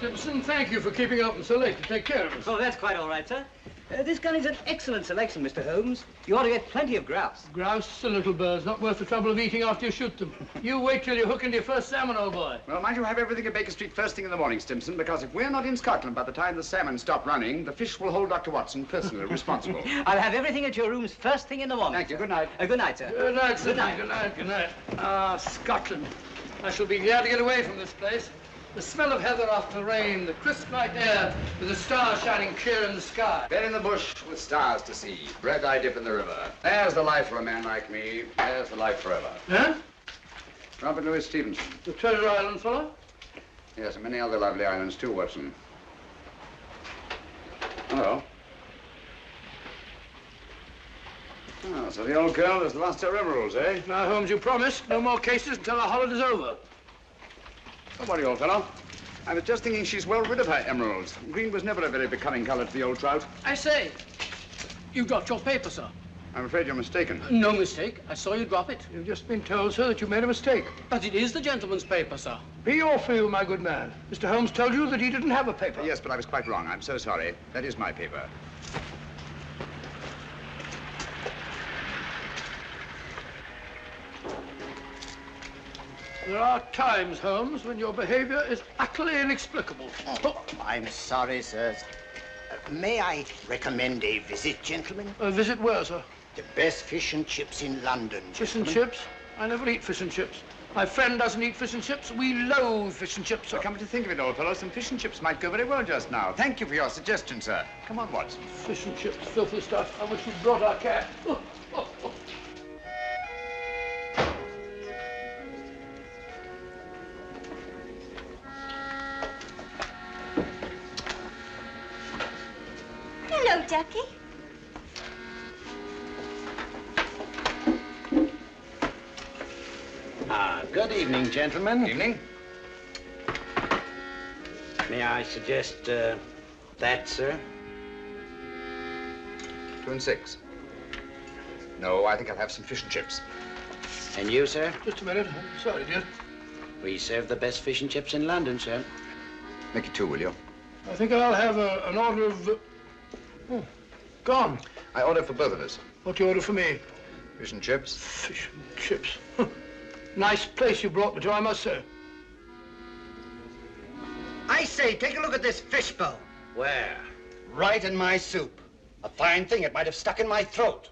Stimson. Thank you for keeping open so late to take care of us. Oh, that's quite all right, sir. This gun is an excellent selection, Mr. Holmes. You ought to get plenty of grouse. Grouse are little birds, not worth the trouble of eating after you shoot them. You wait till you hook into your first salmon, old boy. Well, mind you have everything at Baker Street first thing in the morning, Stimson, because if we're not in Scotland by the time the salmon stop running, the fish will hold Dr. Watson personally responsible. I'll have everything at your rooms first thing in the morning. Thank you. Good night. Good night, sir. Good night, sir. Good night. Good night. Good night. Ah, Scotland. I shall be glad to get away from this place. The smell of heather after the rain, the crisp night air, with the stars shining clear in the sky. Bed in the bush with stars to see. Bread I dip in the river. There's the life for a man like me. There's the life forever. Huh? Robert Louis Stevenson. The Treasure Island fellow? Yes, and many other lovely islands too, Watson. Hello. Oh, so the old girl has lost her emeralds, eh? Now, Holmes, you promised no more cases until our holiday's over. Don't worry, old fellow. I was just thinking she's well rid of her emeralds. Green was never a very becoming color to the old trout. I say, you dropped your paper, sir. I'm afraid you're mistaken. No mistake. I saw you drop it. You've just been told, sir, that you made a mistake. But it is the gentleman's paper, sir. Be your fool, my good man. Mr. Holmes told you that he didn't have a paper. Yes, but I was quite wrong. I'm so sorry. That is my paper. There are times, Holmes, when your behavior is utterly inexplicable. Oh, I'm sorry, sir. May I recommend a visit, gentlemen? A visit where, sir? The best fish and chips in London, Fish and chips? I never eat fish and chips. My friend doesn't eat fish and chips. We loathe fish and chips, sir. Well, come to think of it, old fellow, some fish and chips might go very well just now. Thank you for your suggestion, sir. Come on, Watson. Fish and chips, filthy stuff. I wish you'd brought our cat. Oh, oh, oh. Hello, Ducky. Good evening, gentlemen. Evening. May I suggest that, sir? 2 and 6. No, I think I'll have some fish and chips. And you, sir? Just a minute. I'm sorry, dear. We serve the best fish and chips in London, sir. Make it 2, will you? I think I'll have an order of... Oh, gone. I order for both of us. What do you order for me? Fish and chips. Fish and chips. Nice place you brought me to, I must say. I say, take a look at this fishbowl. Where? Right in my soup. A fine thing, it might have stuck in my throat.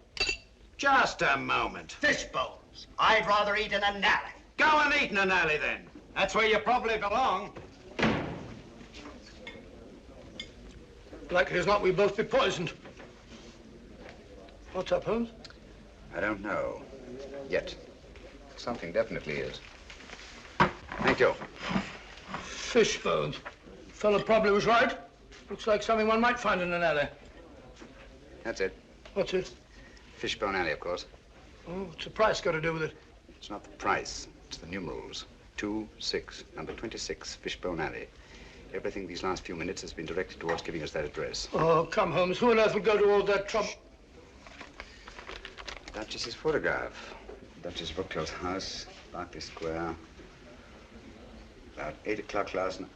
Just a moment. Fish bowls. I'd rather eat in an alley. Go and eat in an alley, then. That's where you probably belong. Likely as not, we'll both be poisoned. What's up, Holmes? I don't know. Yet. Something definitely is. Thank you. Fish bones. Fellow probably was right. Looks like something one might find in an alley. That's it. What's it? Fishbone Alley, of course. Oh, what's the price got to do with it? It's not the price. It's the numerals. 2, 6, number 26, Fishbone Alley. Everything these last few minutes has been directed towards giving us that address. Oh, come, Holmes. Who on earth would go to all that trouble? Duchess's photograph. Duchess Brookfield's house, Berkeley Square. About 8 o'clock last night.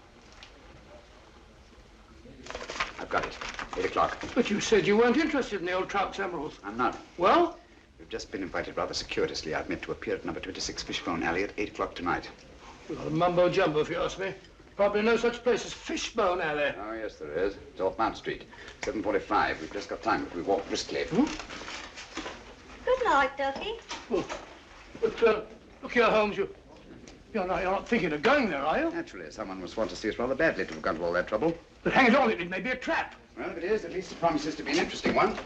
I've got it. 8 o'clock. But you said you weren't interested in the old trout's emeralds. I'm not. Well? We've just been invited rather circuitously. I've meant to appear at number 26 Fishbone Alley at 8 o'clock tonight. Well, mumbo jumbo, if you ask me. Probably no such place as Fishbone Alley. Oh, yes, there is. It's off Mount Street. 7:45. We've just got time if we walk briskly. Good night, Ducky. Oh. But, look here, Holmes, you're not thinking of going there, are you? Naturally, someone must want to see us rather badly to have gone to all that trouble. But hang it all, it may be a trap. Well, if it is, at least it promises to be an interesting one.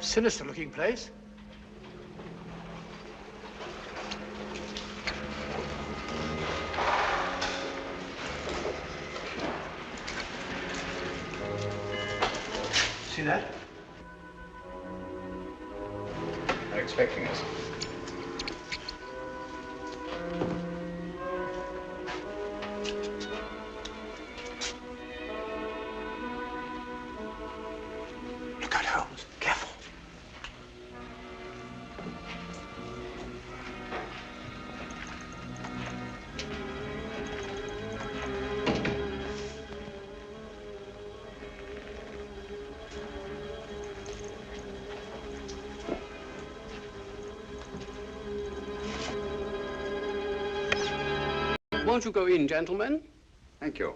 Sinister-looking place. See that? They're expecting us. Look out. won't you go in, gentlemen? Thank you.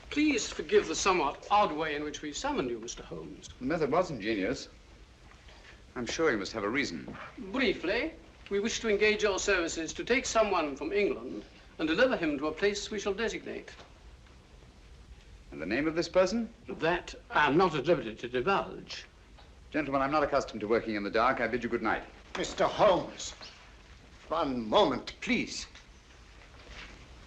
Please forgive the somewhat odd way in which we summoned you, Mr. Holmes. The method was ingenious. I'm sure you must have a reason. Briefly, we wish to engage your services to take someone from England and deliver him to a place we shall designate. And the name of this person? That I am not at liberty to divulge. Gentlemen, I'm not accustomed to working in the dark. I bid you good night. Mr. Holmes, 1 moment, please.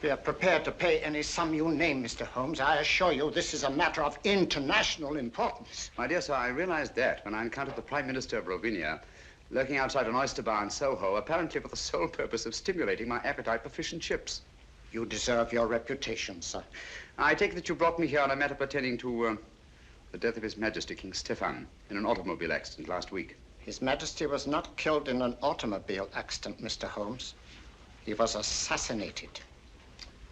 We are prepared to pay any sum you name, Mr. Holmes. I assure you this is a matter of international importance. My dear sir, I realized that when I encountered the Prime Minister of Rovenia lurking outside an oyster bar in Soho, apparently for the sole purpose of stimulating my appetite for fish and chips. You deserve your reputation, sir. I take it that you brought me here on a matter pertaining to the death of His Majesty King Stefan in an automobile accident last week. His Majesty was not killed in an automobile accident, Mr. Holmes. He was assassinated.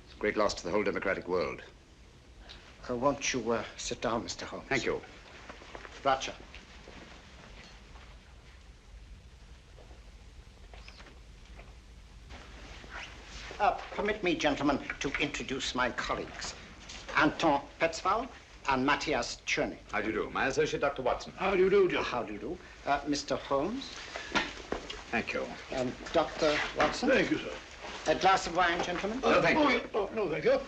It's a great loss to the whole democratic world. Won't you sit down, Mr. Holmes? Thank you. Roger. Permit me, gentlemen, to introduce my colleagues. Anton Petzval and Matthias Czerny. How do you do? My associate, Dr. Watson. How do you do, gentlemen? How do you do? Mr. Holmes. Thank you. Dr. Watson. Thank you, sir. A glass of wine, gentlemen? No, thank you. No, thank you.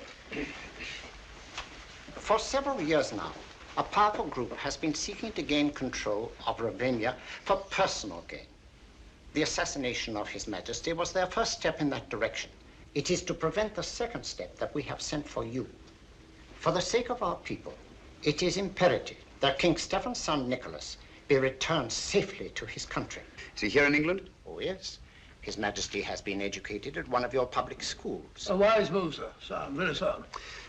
For several years now, a powerful group has been seeking to gain control of Rovenia for personal gain. The assassination of His Majesty was their first step in that direction. It is to prevent the second step that we have sent for you. For the sake of our people, it is imperative that King Stefan's son, Nicholas, be returned safely to his country. Is he here in England? Oh, yes. His Majesty has been educated at one of your public schools. A wise move, sir. Sound, very sound.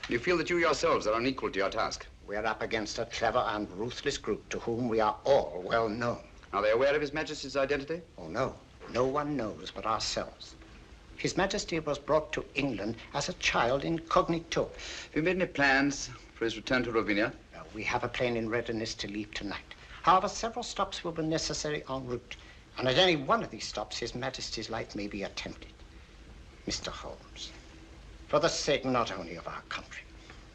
You feel that you yourselves are unequal to your task? We are up against a clever and ruthless group to whom we are all well known. Are they aware of His Majesty's identity? Oh, no. No one knows but ourselves. His Majesty was brought to England as a child incognito. Have you made any plans for his return to Rovenia? We have a plane in readiness to leave tonight. However, several stops will be necessary en route. And at any one of these stops, His Majesty's life may be attempted. Mr. Holmes, for the sake not only of our country,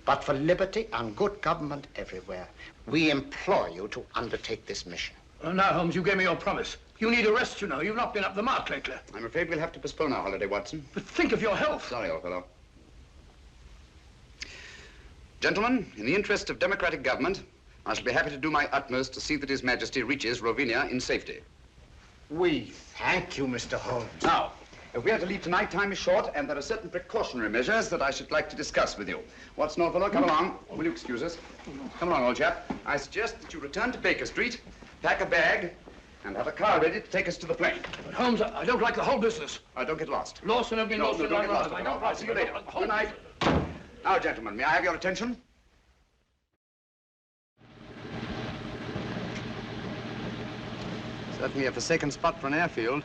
but for liberty and good government everywhere, we implore you to undertake this mission. Now, Holmes, you gave me your promise. You need a rest, you know. You've not been up the mark lately. I'm afraid we'll have to postpone our holiday, Watson. But think of your health. Sorry, old fellow. Gentlemen, in the interest of democratic government, I shall be happy to do my utmost to see that His Majesty reaches Rovenia in safety. We thank you, Mr. Holmes. Now, if we are to leave tonight, time is short, and there are certain precautionary measures that I should like to discuss with you. Watson, old fellow, come along. Will you excuse us? Come along, old chap. I suggest that you return to Baker Street, pack a bag, and have a car ready to take us to the plane. But, Holmes, I don't like the whole business. Don't get lost. Lost and have been lost. No, don't get lost. I don't I'll see you later. Good night. Now, gentlemen, may I have your attention? Certainly a forsaken spot for an airfield.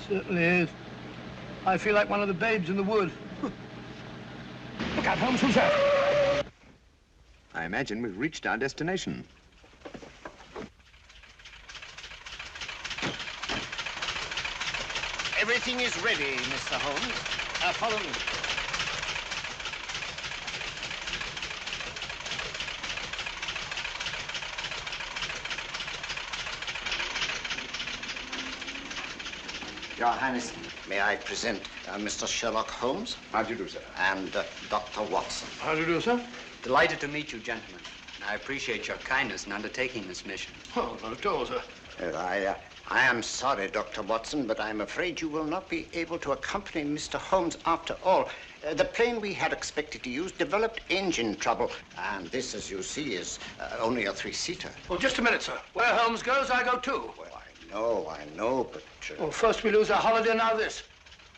Certainly is. I feel like one of the babes in the wood. Look out, Holmes, who's that? I imagine we've reached our destination. Everything is ready, Mr. Holmes. Follow me. Your Highness, may I present Mr. Sherlock Holmes? How do you do, sir? And Dr. Watson. How do you do, sir? Delighted to meet you, gentlemen. I appreciate your kindness in undertaking this mission. Oh, not at all, sir. I am sorry, Dr. Watson, but I'm afraid you will not be able to accompany Mr. Holmes after all. The plane we had expected to use developed engine trouble, and this, as you see, is only a three-seater. Well, just a minute, sir. Where Holmes goes, I go too. Well, I know, but... Well, first we lose our holiday, now this.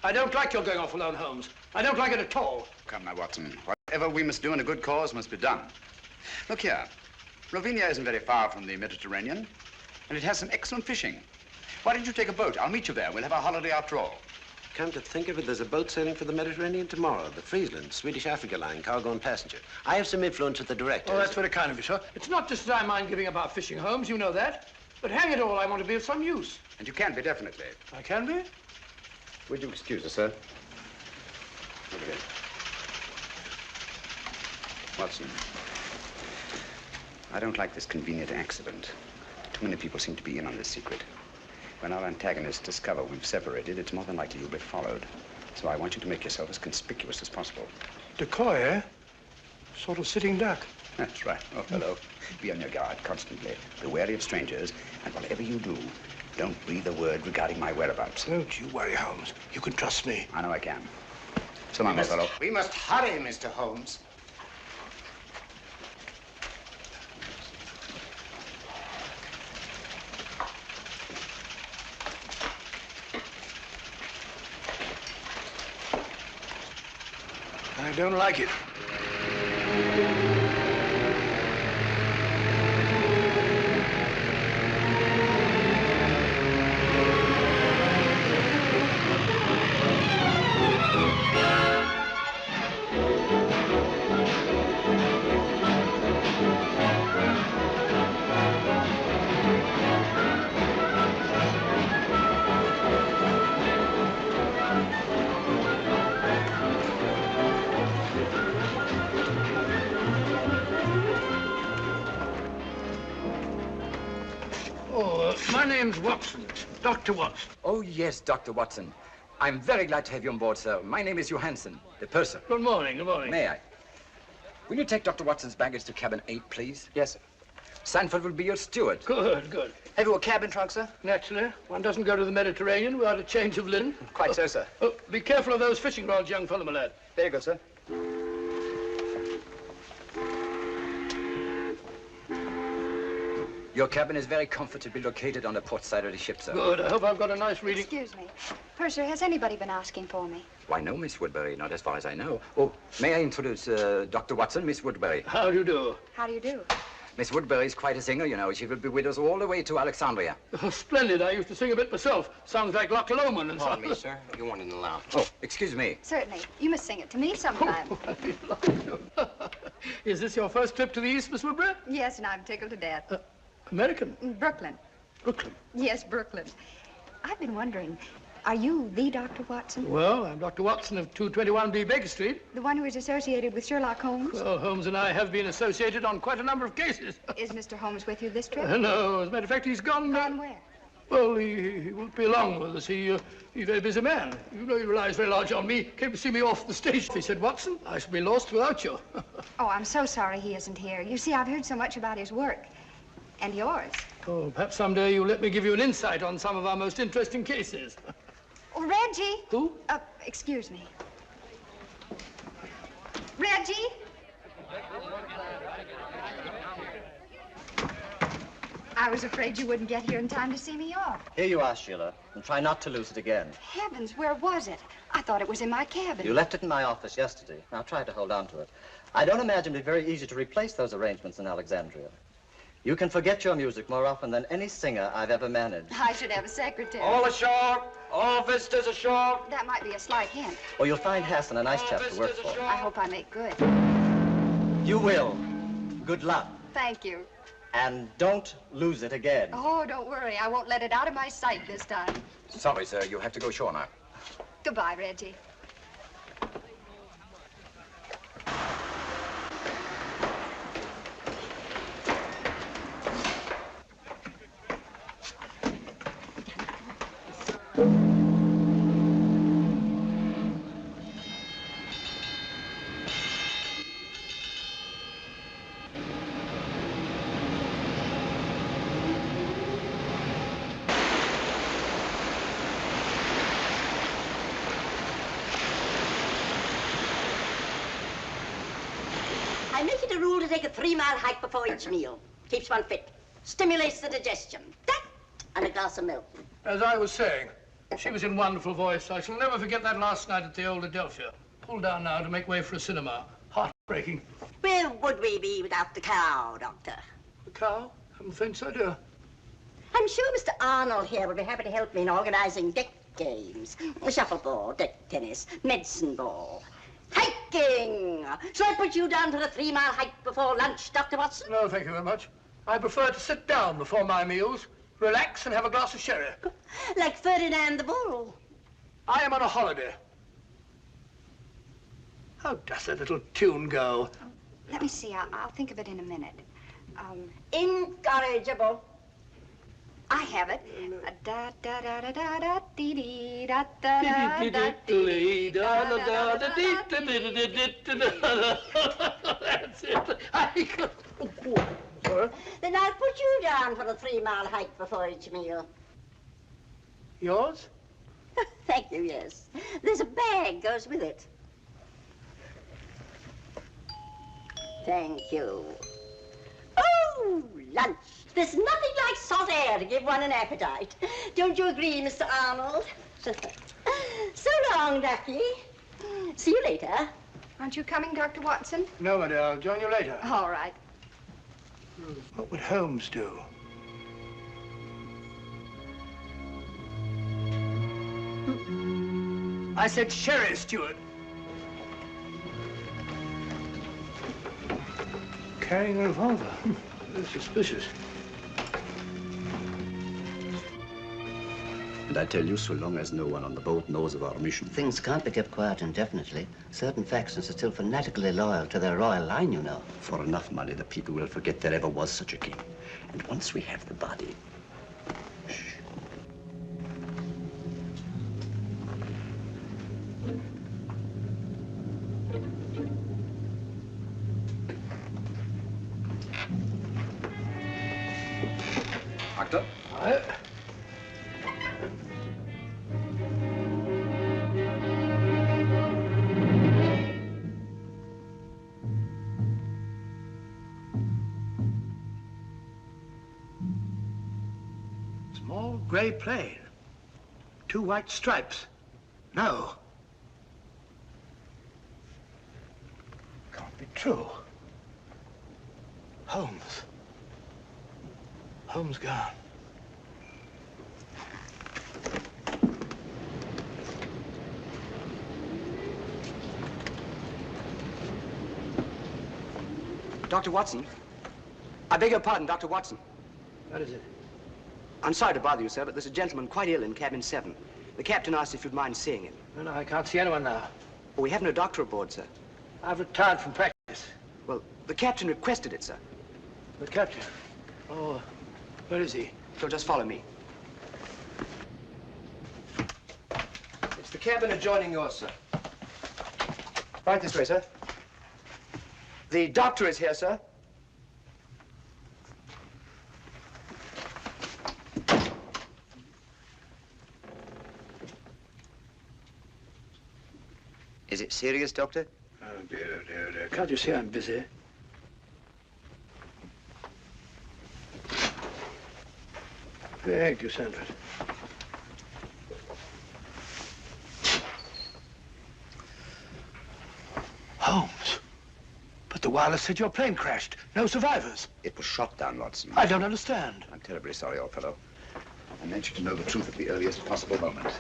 I don't like your going off alone, Holmes. I don't like it at all. Come now, Watson. Whatever we must do in a good cause must be done. Look here. Rovenia isn't very far from the Mediterranean, and it has some excellent fishing. Why don't you take a boat? I'll meet you there. We'll have our holiday after all. Come to think of it, there's a boat sailing for the Mediterranean tomorrow, the Friesland, Swedish Africa line, cargo and passenger. I have some influence with the director. Oh, that's very kind of you, sir. It's not just that I mind giving up our fishing, Holmes, you know that. But hang it all, I want to be of some use. And you can be, definitely. I can be? Would you excuse us, sir? Over here. Watson, I don't like this convenient accident. Too many people seem to be in on this secret. When our antagonists discover we've separated, it's more than likely you'll be followed. So I want you to make yourself as conspicuous as possible. Decoy, eh? Sort of sitting duck. That's right. Oh, hello. Be on your guard constantly. Be wary of strangers, and whatever you do, don't breathe a word regarding my whereabouts. Don't you worry, Holmes. You can trust me. I know I can. So long, old fellow. We must hurry, Mr. Holmes. I don't like it. My name's Watson, Dr. Watson. Oh, yes, Dr. Watson. I'm very glad to have you on board, sir. My name is Johansson, the purser. Good morning, good morning. May I? Will you take Dr. Watson's baggage to cabin 8, please? Yes, sir. Sanford will be your steward. Good, good. Have you a cabin trunk, sir? Naturally. One doesn't go to the Mediterranean without a change of linen. Quite so, sir. Oh, be careful of those fishing rods, young fellow, my lad. There you go, sir. Your cabin is very comfortably located on the port side of the ship, sir. Good. I hope I've got a nice reading. Excuse me. Purser, has anybody been asking for me? Why, no, Miss Woodbury, not as far as I know. Oh, may I introduce Dr. Watson, Miss Woodbury? How do you do? How do you do? Miss Woodbury is quite a singer, you know. She will be with us all the way to Alexandria. Oh, splendid. I used to sing a bit myself. Sounds like Loch Lomond and Pardon me, sir. You want in the lounge. Oh, excuse me. Certainly. You must sing it to me sometime. Is this your first trip to the East, Miss Woodbury? Yes, and I'm tickled to death. American? Brooklyn. Brooklyn? Yes, Brooklyn. I've been wondering, are you the Dr. Watson? Well, I'm Dr. Watson of 221B Baker Street. The one who is associated with Sherlock Holmes? Well, Holmes and I have been associated on quite a number of cases. Is Mr. Holmes with you this trip? No, as a matter of fact, he's gone. Gone where? Well, he won't be along with us. He's a very busy man. You know he relies very large on me. Came to see me off the station. He said, Watson, I shall be lost without you. Oh, I'm so sorry he isn't here. You see, I've heard so much about his work. And yours. Oh, perhaps someday you'll let me give you an insight on some of our most interesting cases. Oh, Reggie. Who? Excuse me. Reggie? I was afraid you wouldn't get here in time to see me off. Here you are, Sheila, and try not to lose it again. Heavens, where was it? I thought it was in my cabin. You left it in my office yesterday. Now try to hold on to it. I don't imagine it'd be very easy to replace those arrangements in Alexandria. You can forget your music more often than any singer I've ever managed. I should have a secretary. All ashore! All visitors ashore! That might be a slight hint. Or you'll find Hassan a nice chap to work for. I hope I make good. You will. Good luck. Thank you. And don't lose it again. Oh, don't worry. I won't let it out of my sight this time. Sorry, sir. You have to go ashore now. Goodbye, Reggie. I make it a rule to take a 3-mile hike before each meal. Keeps one fit. Stimulates the digestion. That and a glass of milk. As I was saying, she was in wonderful voice. I shall never forget that last night at the old Adelphia. Pulled down now to make way for a cinema. Heartbreaking. Where would we be without the cow, Doctor? The cow? Haven't the faintest idea. I'm sure Mr. Arnold here would be happy to help me in organizing games. Shuffleboard, deck tennis, medicine ball. Hiking! Shall I put you down for a 3-mile hike before lunch, Dr. Watson? No, thank you very much. I prefer to sit down before my meals, relax and have a glass of sherry. Like Ferdinand the Bull. I am on a holiday. How does that little tune go? Let me see. I'll think of it in a minute. Incorrigible. I have it. Da da da da da da dee dee da da da da dee da da da da That's it. Then I'll put you down for a 3-mile hike before each meal. Yours? Thank you, yes. There's a bag goes with it. Thank you. Oh, lunch. There's nothing like salt air to give one an appetite. Don't you agree, Mr. Arnold? So long, Ducky. See you later. Aren't you coming, Dr. Watson? No, my dear. I'll join you later. All right. What would Holmes do? I said sherry, steward. Carrying a revolver. Very suspicious. And I tell you, so long as no one on the boat knows of our mission... Things can't be kept quiet indefinitely. Certain factions are still fanatically loyal to their royal line, you know. For enough money, the people will forget there ever was such a king. And once we have the body... Shh. Doctor? Small gray plane. 2 white stripes. No. Can't be true. Holmes. Holmes gone. Dr. Watson. I beg your pardon, Dr. Watson. What is it? I'm sorry to bother you, sir, but there's a gentleman quite ill in cabin 7. The captain asked if you'd mind seeing him. No, I can't see anyone now. Well, we have no doctor aboard, sir. I've retired from practice. Well, the captain requested it, sir. The captain? Oh, where is he? So just follow me. It's the cabin adjoining yours, sir. Right this way, sir. The doctor is here, sir. Is it serious, Doctor? Oh, dear, dear, dear. Can't you see I'm busy? Thank you, Sanford. Holmes. But the wireless said your plane crashed. No survivors. It was shot down, Watson. I don't understand. I'm terribly sorry, old fellow. I meant you to know the truth at the earliest possible moment.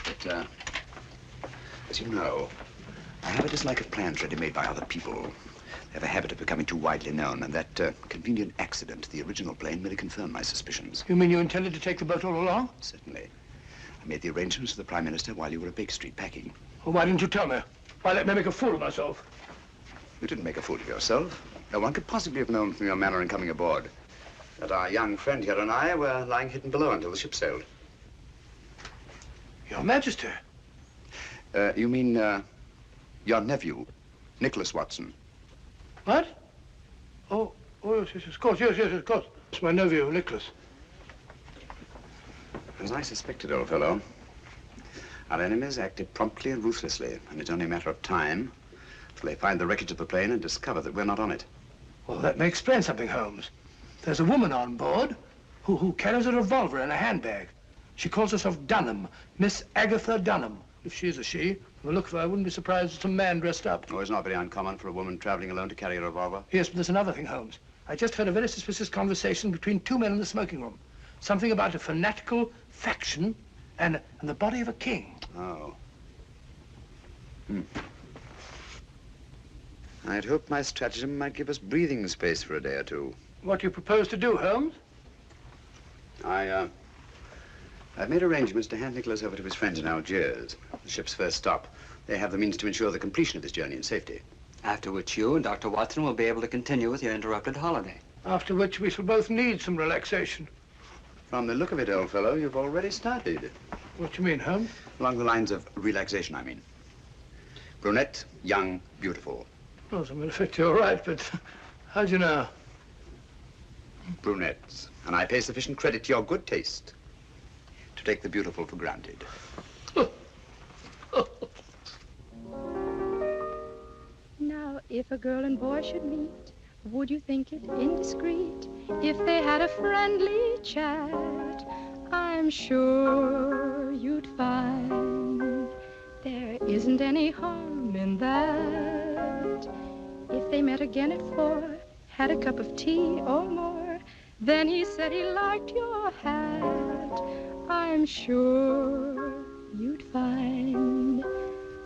But, as you know, I have a dislike of plans ready-made by other people. They have a habit of becoming too widely known, and that convenient accident to the original plane merely confirmed my suspicions. You mean you intended to take the boat all along? Certainly. I made the arrangements with the Prime Minister while you were at Baker Street packing. Well, why didn't you tell me? Why let me make a fool of myself? You didn't make a fool of yourself. No one could possibly have known from your manner in coming aboard that our young friend here and I were lying hidden below until the ship sailed. Your Majesty. You mean, your nephew, Nicholas Watson. What? Oh, yes, of course, yes, of course. It's my nephew, Nicholas. As I suspected, old fellow, our enemies acted promptly and ruthlessly, and it's only a matter of time till they find the wreckage of the plane and discover that we're not on it. Well, that may explain something, Holmes. There's a woman on board who carries a revolver in a handbag. She calls herself Dunham, Miss Agatha Dunham. If she is a she, from the look of her, I wouldn't be surprised it's a man dressed up. Oh, it's not very uncommon for a woman traveling alone to carry a revolver. Yes, but there's another thing, Holmes. I just heard a very suspicious conversation between 2 men in the smoking room. Something about a fanatical faction and the body of a king. Oh. I'd hoped my stratagem might give us breathing space for a day or two. What do you propose to do, Holmes? I've made arrangements to hand Nicholas over to his friends in Algiers, the ship's first stop. They have the means to ensure the completion of this journey in safety. After which you and Dr. Watson will be able to continue with your interrupted holiday. After which we shall both need some relaxation. From the look of it, old fellow, you've already started. What do you mean, Holmes? Along the lines of relaxation, I mean. Brunette, young, beautiful. Oh, as a matter of fact, you're right, but how do you know? Brunettes. And I pay sufficient credit to your good taste to take the beautiful for granted. Now, if a girl and boy should meet, would you think it indiscreet if they had a friendly chat? I'm sure you'd find there isn't any harm in that. If they met again at 4, had a cup of tea or more, then he said he liked your hat, I'm sure you'd find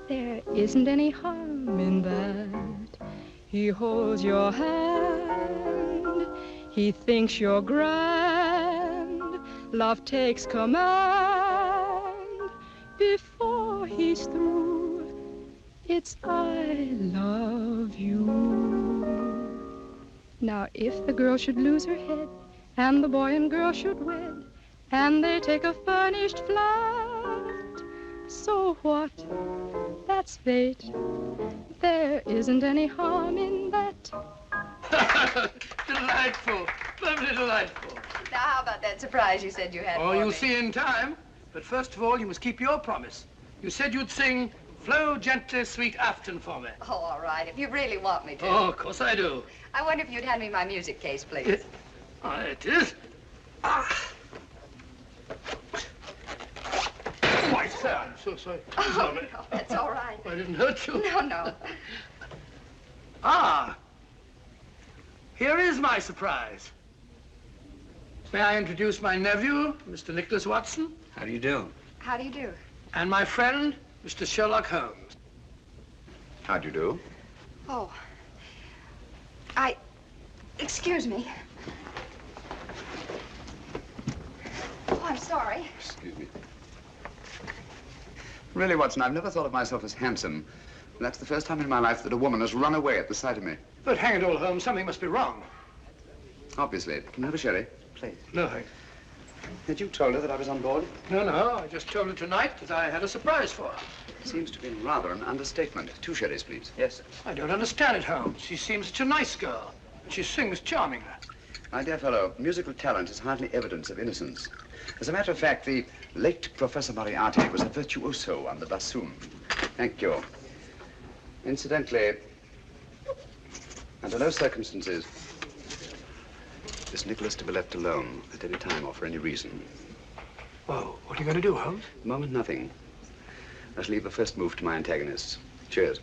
there isn't any harm in that. He holds your hand, he thinks you're grand, love takes command. Before he's through, it's I love you. Now if the girl should lose her head, and the boy and girl should wed, and they take a furnished flat, so what? That's fate. There isn't any harm in that. Delightful. Lovely delightful. Now, how about that surprise you said you had Oh, for you'll me? see in time. But first of all, you must keep your promise. You said you'd sing Flow Gently, Sweet Afton for me. Oh, all right, if you really want me to. Oh, of course I do. I wonder if you'd hand me my music case, please. It is. Ah. Why, sir, I'm so sorry. Oh, Sorry. no, that's all right. I didn't hurt you. No, no. Ah. Here is my surprise. May I introduce my nephew, Mr. Nicholas Watson? How do you do? How do you do? And my friend, Mr. Sherlock Holmes. How do you do? Oh. Excuse me. Oh, I'm sorry. Excuse me. Really, Watson, I've never thought of myself as handsome. And that's the first time in my life that a woman has run away at the sight of me. But hang it all, Holmes, something must be wrong. Obviously. Can I have a sherry? Please. No, thanks. Had you told her that I was on board? No, I just told her tonight that I had a surprise for her. Seems to be rather an understatement. 2 sherries, please. Yes, sir. I don't understand it, Holmes. She seems such a nice girl. And she sings charmingly. My dear fellow, musical talent is hardly evidence of innocence. As a matter of fact, the late Professor Moriarty was a virtuoso on the bassoon. Thank you. Incidentally, under no circumstances is Nicholas to be left alone at any time or for any reason. Well, what are you going to do, Holmes? At the moment, nothing. I shall leave the first move to my antagonists. Cheers.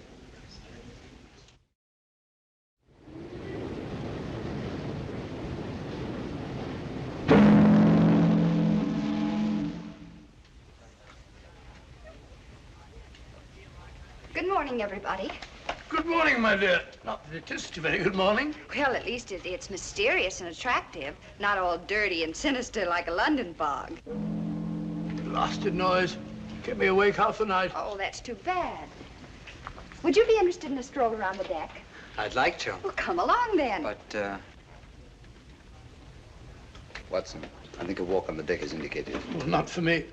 Good morning, everybody. Good morning, my dear. Not that it is such a very good morning. Well, at least it's mysterious and attractive, not all dirty and sinister like a London fog. Blasted noise. Kept me awake half the night. Oh, that's too bad. Would you be interested in a stroll around the deck? I'd like to. Well, come along then. But, Watson, I think a walk on the deck is indicated. Well, not for me.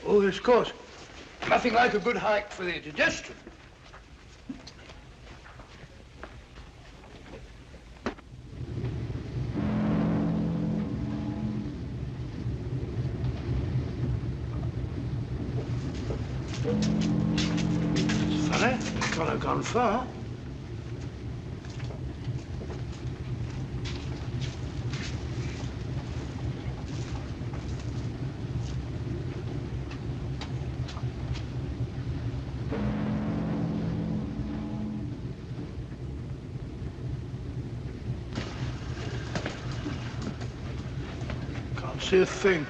Oh, yes, of course. Nothing like a good hike for the digestion. It's funny. Can't have gone far. See a thing.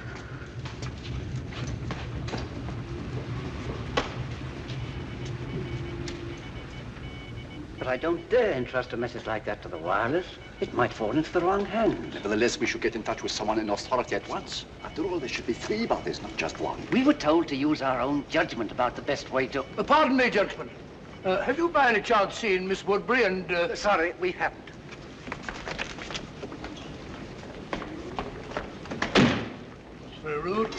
But I don't dare entrust a message like that to the wireless. It might fall into the wrong hands. Nevertheless, we should get in touch with someone in authority at once. After all, there should be 3 bodies, not just 1. We were told to use our own judgment about the best way to... Pardon me, gentlemen. Have you by any chance seen Miss Woodbury and... Sorry, we haven't. Very rude.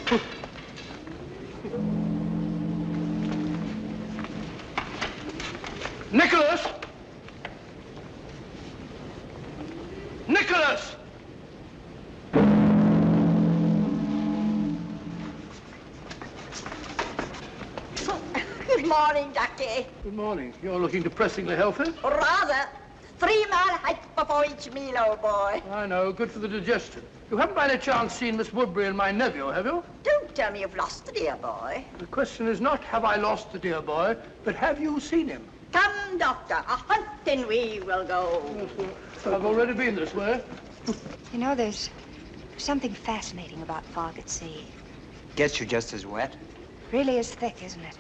Nicholas! Nicholas! Good morning, Doctor. Good morning. You're looking depressingly healthy. Rather. 3-mile hike before each meal, old boy. I know. Good for the digestion. You haven't by any chance seen Miss Woodbury and my nephew, have you? Don't tell me you've lost the dear boy. The question is not, have I lost the dear boy, but have you seen him? Come, Doctor. A hunting we will go. I've already been this way. You know, there's something fascinating about fog at sea. Gets you just as wet. Really is thick, isn't it?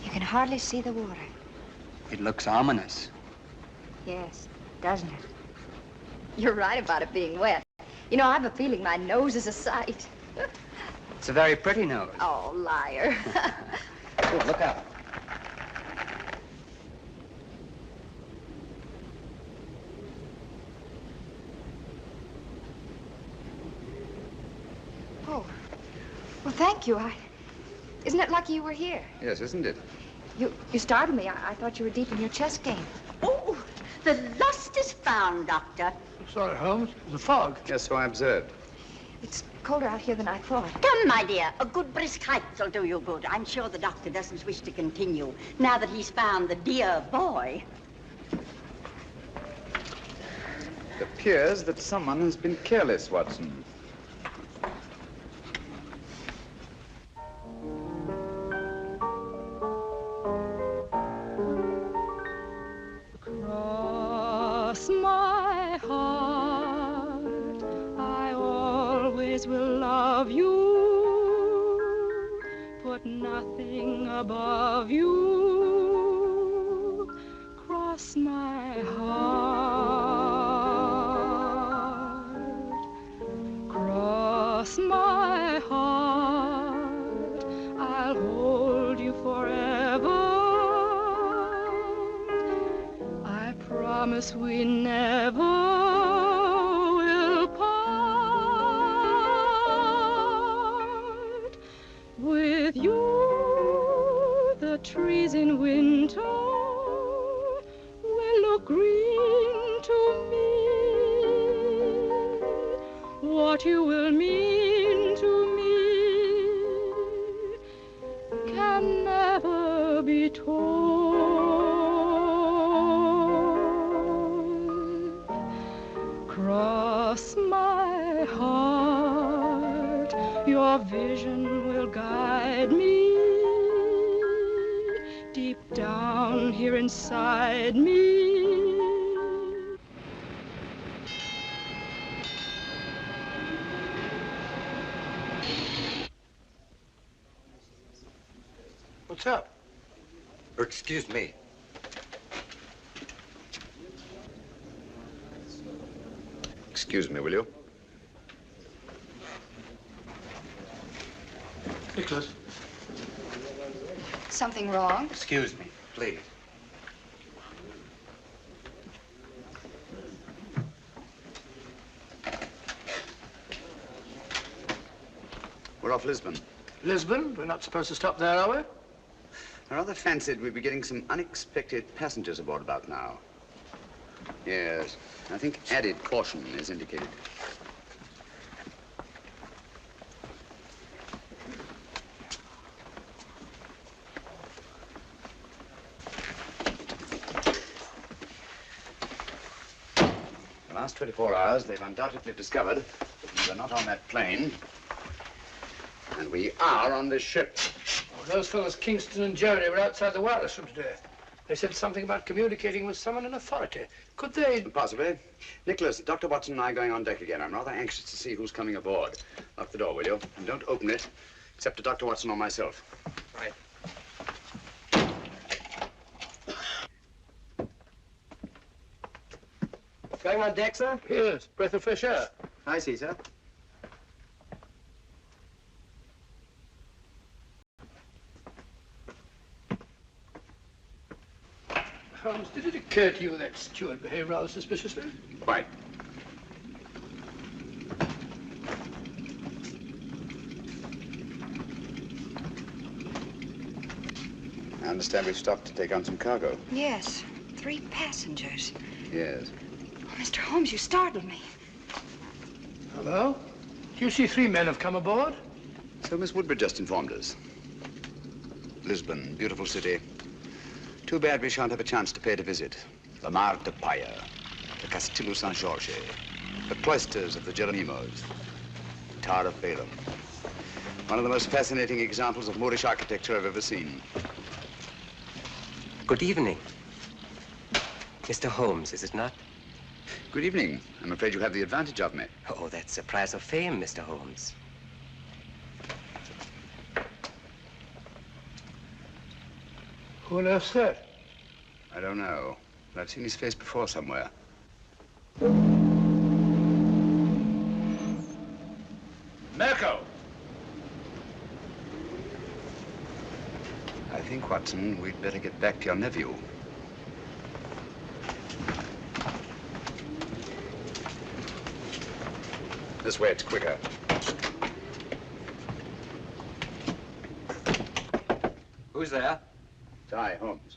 You can hardly see the water. It looks ominous. Yes, doesn't it? You're right about it being wet. You know, I've a feeling my nose is a sight. It's a very pretty nose. Oh, liar. Oh, look out. Oh, well, thank you. Isn't it lucky you were here? Yes, isn't it? You startled me. I thought you were deep in your chess game. Oh, the lost is found, Doctor. Sorry, Holmes. The fog. Yes, so I observed. It's colder out here than I thought. Come, my dear. A good brisk hike will do you good. I'm sure the doctor doesn't wish to continue now that he's found the dear boy. It appears that someone has been careless, Watson. Cross my heart, I always will love you, put nothing above you. Cross my heart, cross my heart, I'll hold you forever. I promise we never will part. With you, the trees in winter will look green to me. What you will mean to me can never be told. Cross my heart, your vision will guide me deep down here inside me. What's up? Excuse me. Excuse me, will you? Nicholas. Something wrong? Excuse me, please. We're off Lisbon. Lisbon? We're not supposed to stop there, are we? I rather fancied we'd be getting some unexpected passengers aboard about now. Yes, I think added caution is indicated. The last 24 hours, they've undoubtedly discovered that we're not on that plane, and we are on this ship. Oh, those fellows, Kingston and Jerry, were outside the wireless room today. They said something about communicating with someone in authority. Could they... Possibly. Nicholas, Dr. Watson and I are going on deck again. I'm rather anxious to see who's coming aboard. Lock the door, will you? And don't open it. except to Dr. Watson or myself. Right. Going on deck, sir? Yes, breath of fresh air. I see, sir. Holmes, did it occur to you that steward behaved rather suspiciously? Quite. I understand we've stopped to take on some cargo. Yes, 3 passengers. Yes. Oh, Mr. Holmes, you startled me. Hello? Do you see 3 men have come aboard? So Miss Woodbury just informed us. Lisbon, beautiful city. Too bad we shan't have a chance to pay it a visit. The Mar de Paya, the Castillo San Jorge, the cloisters of the Jeronimos, the Tower of Balaam. One of the most fascinating examples of Moorish architecture I've ever seen. Good evening. Mr. Holmes, is it not? Good evening. I'm afraid you have the advantage of me. Oh, that's a prize of fame, Mr. Holmes. Who on earth's that? I don't know, but I've seen his face before somewhere. Mirko! I think, Watson, we'd better get back to your nephew. This way, it's quicker. Who's there? It's I, Holmes.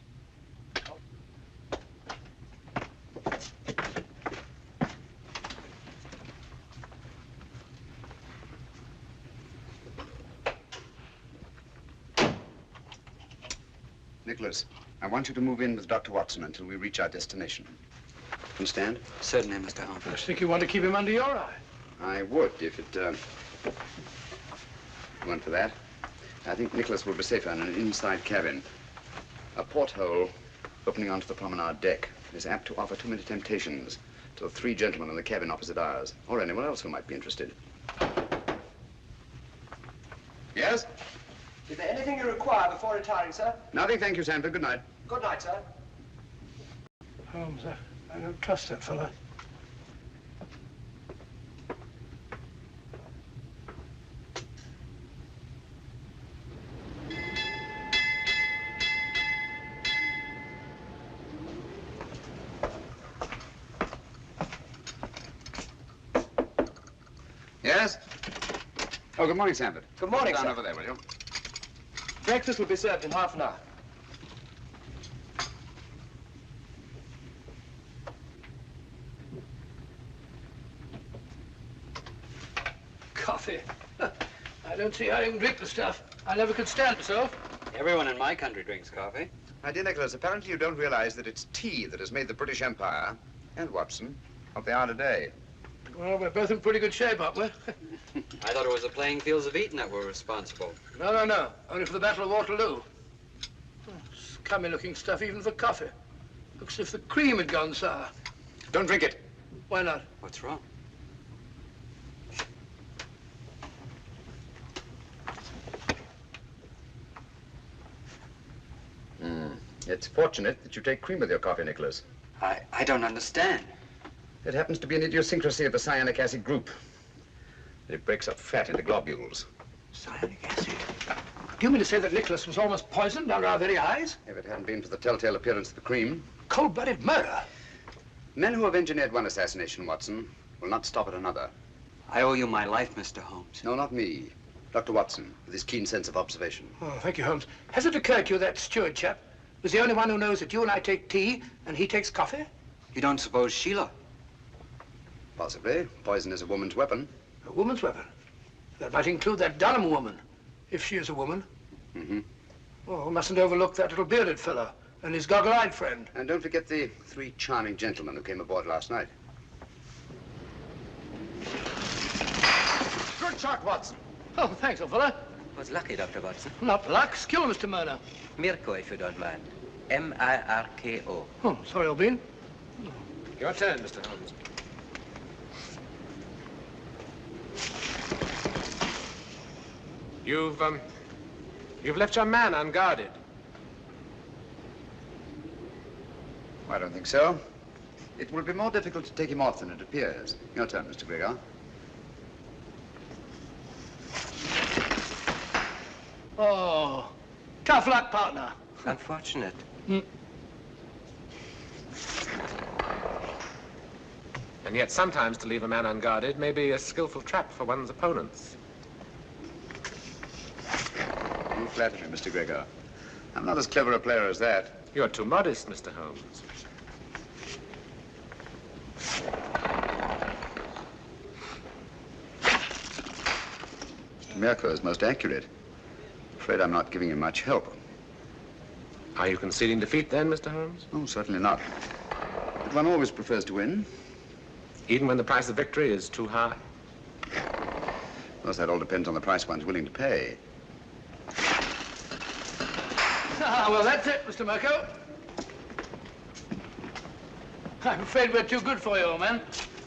Nicholas, I want you to move in with Dr. Watson until we reach our destination. Understand? Certainly, Mr. Holmes. I just think you want to keep him under your eye. I would, if it went for that. I think Nicholas will be safer in an inside cabin. A porthole opening onto the promenade deck is apt to offer too many temptations to the 3 gentlemen in the cabin opposite ours, or anyone else who might be interested. Yes? Is there anything you require before retiring, sir? Nothing, thank you, Sanford. Good night. Good night, sir. Holmes, I don't trust that fellow. Yes? Oh, good morning, Sanford. Good morning, Down sir. over there, will you? Breakfast will be served in half an hour. Coffee. I don't see how you can drink the stuff. I never could stand myself. Everyone in my country drinks coffee. My dear Nicholas, apparently you don't realize that it's tea that has made the British Empire, and Watson, what they are today. Well, we're both in pretty good shape, aren't we? I thought it was the playing fields of Eton that were responsible. No. Only for the Battle of Waterloo. Scummy looking stuff even for coffee. Looks as if the cream had gone sour. Don't drink it. Why not? What's wrong? It's fortunate that you take cream with your coffee, Nicholas. I don't understand. It happens to be an idiosyncrasy of the cyanic acid group. It breaks up fat into globules. Cyanic acid? Do you mean to say that Nicholas was almost poisoned under our very eyes? If it hadn't been for the telltale appearance of the cream. Cold-blooded murder? Men who have engineered one assassination, Watson, will not stop at another. I owe you my life, Mr. Holmes. No, not me. Dr. Watson, with his keen sense of observation. Oh, thank you, Holmes. Has it occurred to you that steward chap was the only one who knows that you and I take tea and he takes coffee? You don't suppose Sheila? Possibly. Poison is a woman's weapon. A woman's weapon? That might include that Dunham woman, if she is a woman. Mm-hmm. Oh, we mustn't overlook that little bearded fellow and his goggle-eyed friend. And don't forget the 3 charming gentlemen who came aboard last night. Good shot, Watson. Oh, thanks, old fellow. Was lucky, Dr. Watson. Not luck. Skill, Mr. Murner. Mirko, if you don't mind. M-I-R-K-O. Oh, sorry, old bean. Your turn, Mr. Holmes. You've left your man unguarded. I don't think so. It will be more difficult to take him off than it appears. Your turn, Mr. Gregor. Oh, tough luck, partner. Unfortunate. And yet sometimes to leave a man unguarded may be a skillful trap for one's opponents. You flatter me, Mr. Gregor. I'm not as clever a player as that. You're too modest, Mr. Holmes. Mr. Mirko is most accurate. Afraid I'm not giving him much help. Are you conceding defeat then, Mr. Holmes? Oh, certainly not. But one always prefers to win. Even when the price of victory is too high? Of course, that all depends on the price one's willing to pay. Ah, well, that's it, Mr. Mirko. I'm afraid we're too good for you, old man.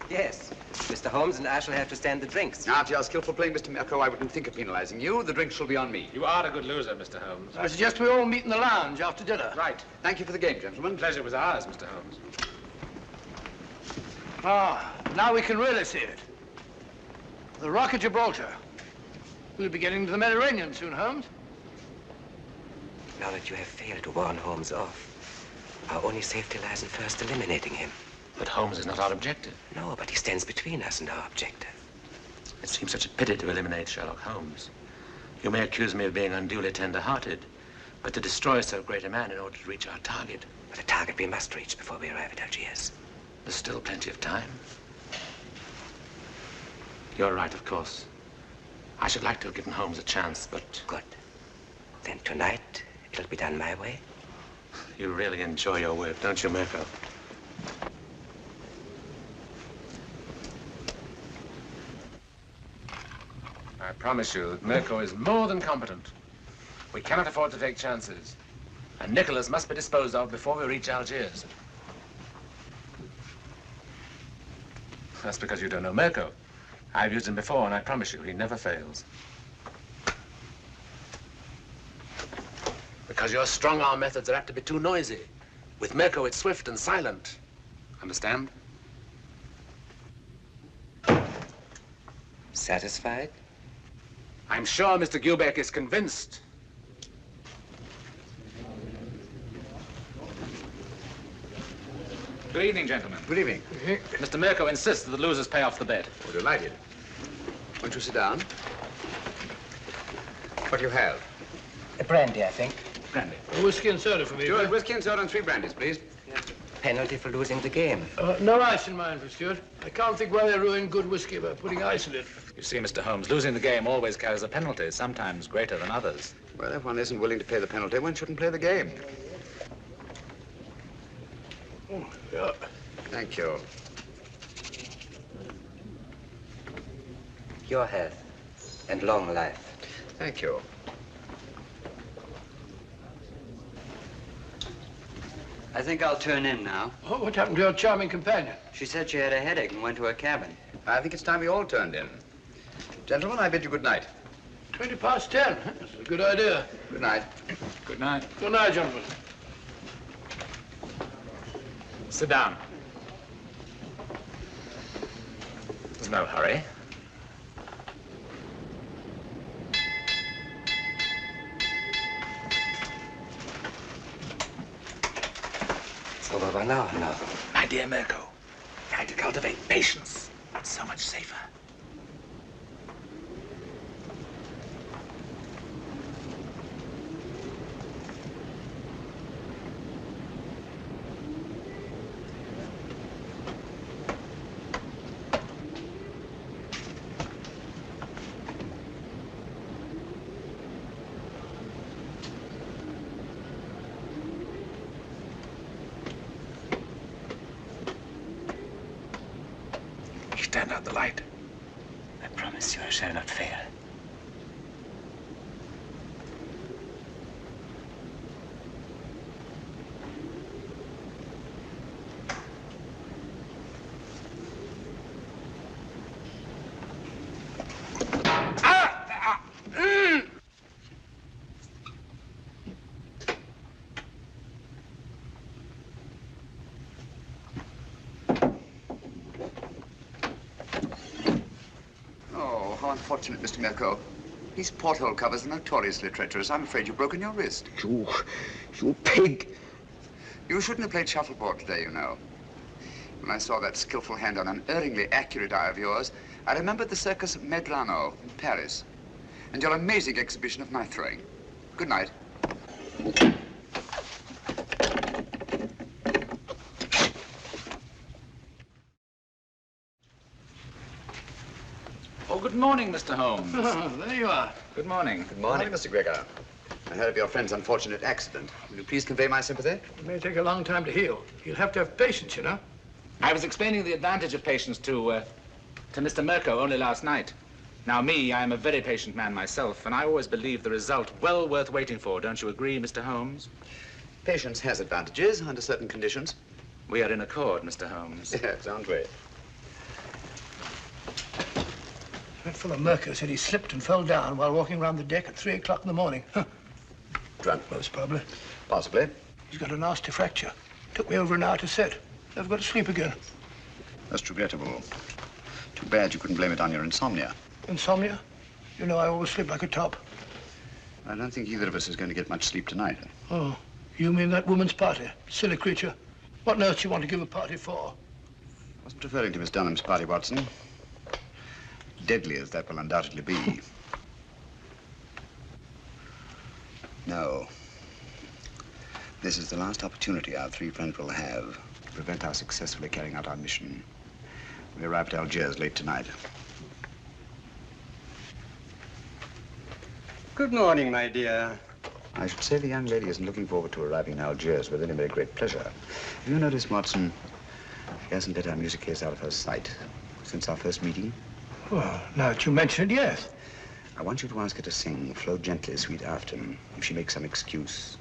Yes. Mr. Holmes and I shall have to stand the drinks. After your skillful playing, Mr. Mirko, I wouldn't think of penalizing you. The drinks shall be on me. You are a good loser, Mr. Holmes. I suggest we all meet in the lounge after dinner. Right. Thank you for the game, gentlemen. Pleasure was ours, Mr. Holmes. Ah, now we can really see it. The Rock of Gibraltar. We'll be getting to the Mediterranean soon, Holmes. Now that you have failed to warn Holmes off, our only safety lies in first eliminating him. But Holmes is not our objective. No, but he stands between us and our objective. It seems such a pity to eliminate Sherlock Holmes. You may accuse me of being unduly tender-hearted, but to destroy so great a man in order to reach our target. But a target we must reach before we arrive at Algiers. There's still plenty of time. You're right, of course. I should like to have given Holmes a chance, but... Good. Then tonight, it'll be done my way. You really enjoy your work, don't you, Mirko? I promise you that Mirko is more than competent. We cannot afford to take chances. And Nicholas must be disposed of before we reach Algiers. That's because you don't know Mirko. I've used him before, and I promise you, he never fails. Because your strong-arm methods are apt to be too noisy. With Mirko, it's swift and silent. Understand? Satisfied? I'm sure Mr. Gilbeck is convinced. Good evening, gentlemen. Good evening. Mr. Mirko insists that the losers pay off the bet. Oh, delighted. Won't you sit down? What do you have? A brandy, I think. Brandy. A whiskey and soda for me. Stuart, whiskey and soda and 3 brandies, please. Penalty for losing the game. No ice in mine for Stuart. I can't think why they ruin good whiskey by putting ice in it. You see, Mr. Holmes, losing the game always carries a penalty, sometimes greater than others. Well, if one isn't willing to pay the penalty, one shouldn't play the game. Oh, yeah. Thank you. Your health and long life. Thank you. I think I'll turn in now. Oh, what happened to your charming companion? She said she had a headache and went to her cabin. I think it's time we all turned in. Gentlemen, I bid you good night. 10:20. That's a good idea. Good night. Good night. Good night, gentlemen. Sit down. There's no hurry. It's over by now, no. My dear Mirko, try to cultivate patience. It's so much safer. Stand out the light. I promise you I shall not fail. how unfortunate, Mr. Mirko. These porthole covers are notoriously treacherous. I'm afraid you've broken your wrist. You pig. You shouldn't have played shuffleboard today, you know. When I saw that skillful hand on an unerringly accurate eye of yours, I remembered the circus Medrano in Paris and your amazing exhibition of knife throwing. Good night. Oh, good morning, Mr. Holmes. Oh, there you are. Good morning. Good morning, Mr. Gregor. I heard of your friend's unfortunate accident. Will you please convey my sympathy? It may take a long time to heal. You'll have to have patience, you know. I was explaining the advantage of patience to Mr. Mirko only last night. Now, me, I am a very patient man myself, and I always believe the result well worth waiting for. Don't you agree, Mr. Holmes? Patience has advantages under certain conditions. We are in accord, Mr. Holmes. Yes, aren't we? That fellow Mirko said he slipped and fell down while walking around the deck at 3 o'clock in the morning. Huh. Drunk? Most probably. Possibly. He's got a nasty fracture. Took me over an hour to set. Never got to sleep again. That's regrettable. Too bad you couldn't blame it on your insomnia. Insomnia? You know I always sleep like a top. I don't think either of us is going to get much sleep tonight. Oh, you mean that woman's party? Silly creature. What on earth do you want to give a party for? I wasn't referring to Miss Dunham's party, Watson. Deadly as that will undoubtedly be. No. This is the last opportunity our three friends will have to prevent our successfully carrying out our mission. We arrive at Algiers late tonight. Good morning, my dear. I should say the young lady isn't looking forward to arriving in Algiers with any very great pleasure. Have you noticed, Watson, she hasn't let our music case out of her sight since our first meeting? Well, now that you mention it, yes. I want you to ask her to sing Flow Gently, Sweet Afton. If she makes some excuse,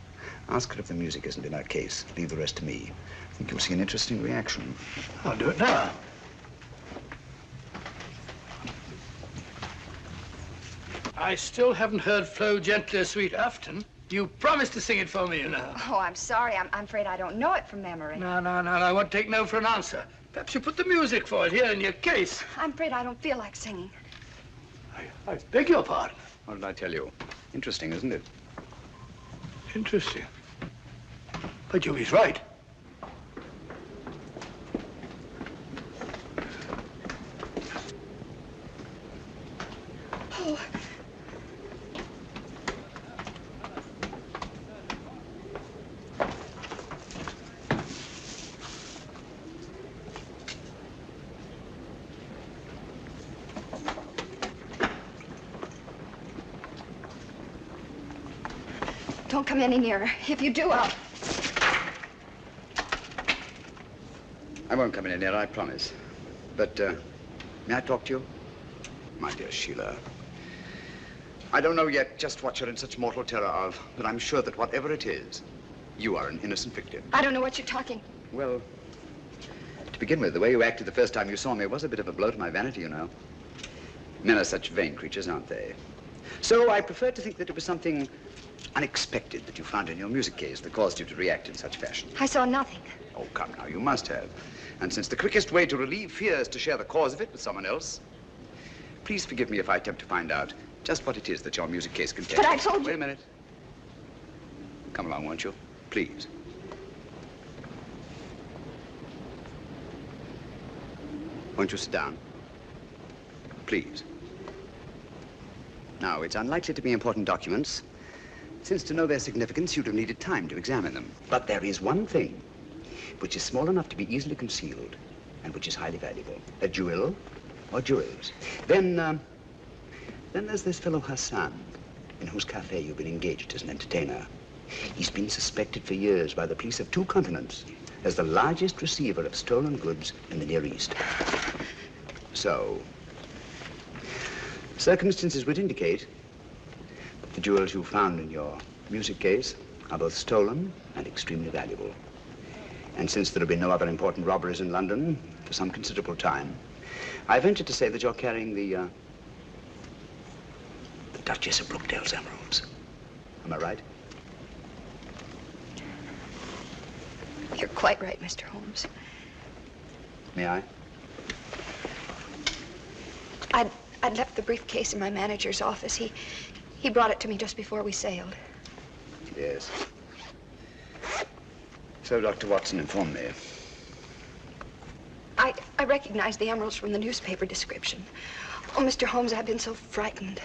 ask her if the music isn't in her case. Leave the rest to me. I think you'll see an interesting reaction. I'll do it now. I still haven't heard Flow Gently, Sweet Afton. You promised to sing it for me, you know. Oh, I'm sorry. I'm afraid I don't know it from memory. No, I won't take no for an answer. Perhaps you put the music for it here in your case. I'm afraid I don't feel like singing. I beg your pardon. What did I tell you? Interesting, isn't it? Interesting. But Joey's right. Oh. Don't come any nearer. If you do, I'll... I won't come any nearer, I promise. But, may I talk to you? My dear Sheila, I don't know yet just what you're in such mortal terror of, but I'm sure that whatever it is, you are an innocent victim. I don't know what you're talking. Well, to begin with, the way you acted the first time you saw me was a bit of a blow to my vanity, you know. Men are such vain creatures, aren't they? So I prefer to think that it was something unexpected that you found in your music case that caused you to react in such fashion. I saw nothing. Oh, come now, you must have. And since the quickest way to relieve fear is to share the cause of it with someone else, please forgive me if I attempt to find out just what it is that your music case contains. But I told you... Wait a minute. Come along, won't you? Please. Won't you sit down? Please. Now, it's unlikely to be important documents, since to know their significance, you'd have needed time to examine them. But there is one thing which is small enough to be easily concealed and which is highly valuable. A jewel or jewels. Then there's this fellow Hassan, in whose cafe you've been engaged as an entertainer. He's been suspected for years by the police of 2 continents as the largest receiver of stolen goods in the Near East. So, circumstances would indicate that the jewels you found in your music case are both stolen and extremely valuable. And since there have been no other important robberies in London for some considerable time, I venture to say that you're carrying the Duchess of Brookdale's emeralds. Am I right? You're quite right, Mr. Holmes. May I? I'd left the briefcase in my manager's office. He brought it to me just before we sailed. Yes. So Dr. Watson informed me. I recognized the emeralds from the newspaper description. Oh, Mr. Holmes, I've been so frightened.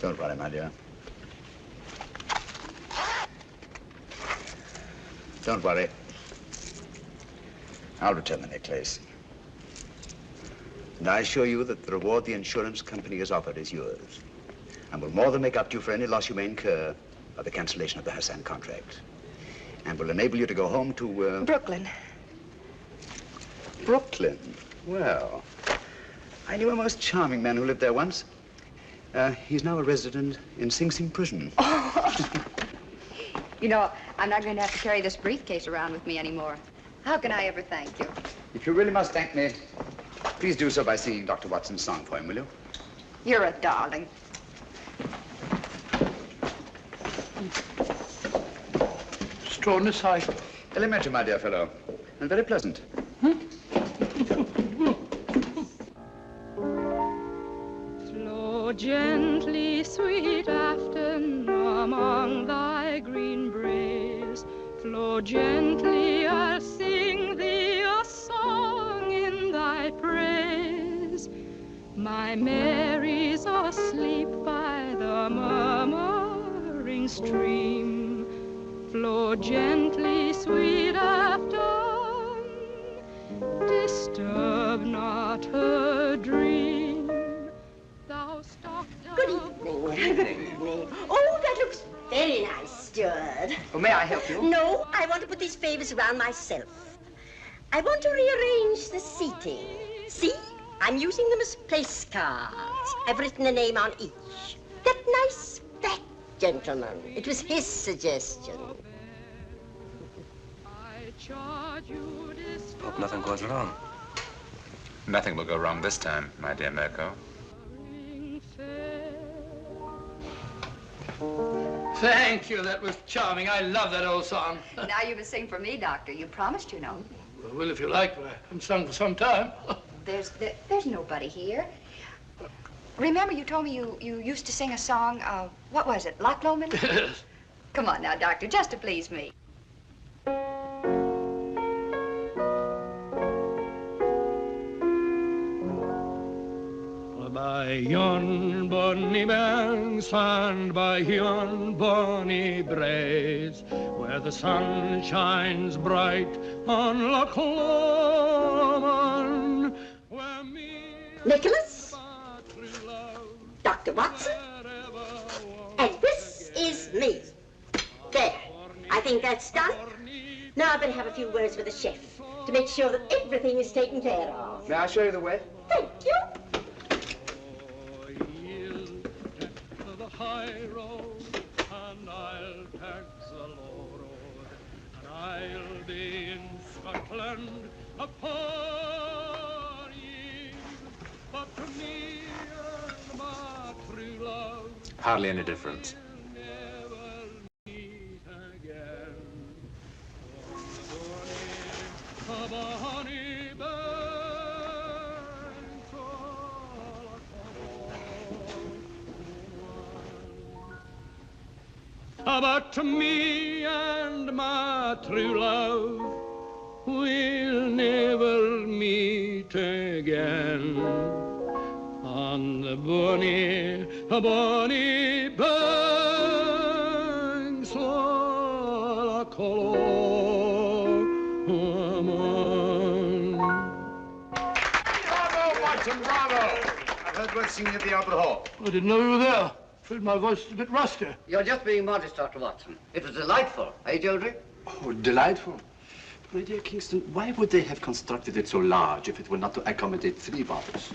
Don't worry, my dear. Don't worry. I'll return the necklace. And I assure you that the reward the insurance company has offered is yours, and will more than make up to you for any loss you may incur by the cancellation of the Hassan contract, and will enable you to go home to, Brooklyn. Brooklyn? Well, I knew a most charming man who lived there once. He's now a resident in Sing Sing prison. Oh. You know, I'm not going to have to carry this briefcase around with me anymore. How can I ever thank you? If you really must thank me, please do so by singing Dr. Watson's song for him, will you? You're a darling. Extraordinary sight. Elementary, my dear fellow, and very pleasant. Flow gently, sweet Afton, among thy green braes. Flow gently, I'll sing thee a song in thy praise. My Mary's asleep by the murmuring stream. Flow gently, sweet Afton, disturb not her dream. Thou stock Good evening. Good evening. Oh, that looks very nice, steward. Oh, may I help you? No, I want to put these favors around myself. I want to rearrange the seating. See? I'm using them as place cards. I've written a name on each. That nice fat gentleman. It was his suggestion. Hope nothing goes wrong. Nothing will go wrong this time, my dear Mirko. Thank you. That was charming. I love that old song. Now you must sing for me, Doctor. You promised, you know. Well, if you like, but I haven't sung for some time. There's nobody here. Remember, you told me you used to sing a song, what was it, Loch Lomond? Yes. Come on now, Doctor, just to please me. By yon bonny banks and by yon bonny braes, where the sun shines bright on Loch Lomond, where Nicholas, Dr. Watson, and this is me. There, I think that's done. Now I better have a few words with the chef to make sure that everything is taken care of. May I show you the way? Thank you. high road, and I'll tax the low road, and I'll be in Scotland upon ye, but to me and my true love Hardly any difference. never meet again. On the bonny banks of but to me and my true love we'll never meet again on the bonny banks of Loch Lomond. Bravo, Watson, bravo! I've heard words singing at the Opera Hall. I didn't know you were there. Afraid my voice is a bit rusty. You're just being modest, Dr. Watson. It was delightful, eh, Jodry? Oh, delightful. My dear Kingston, why would they have constructed it so large if it were not to accommodate 3 bottles?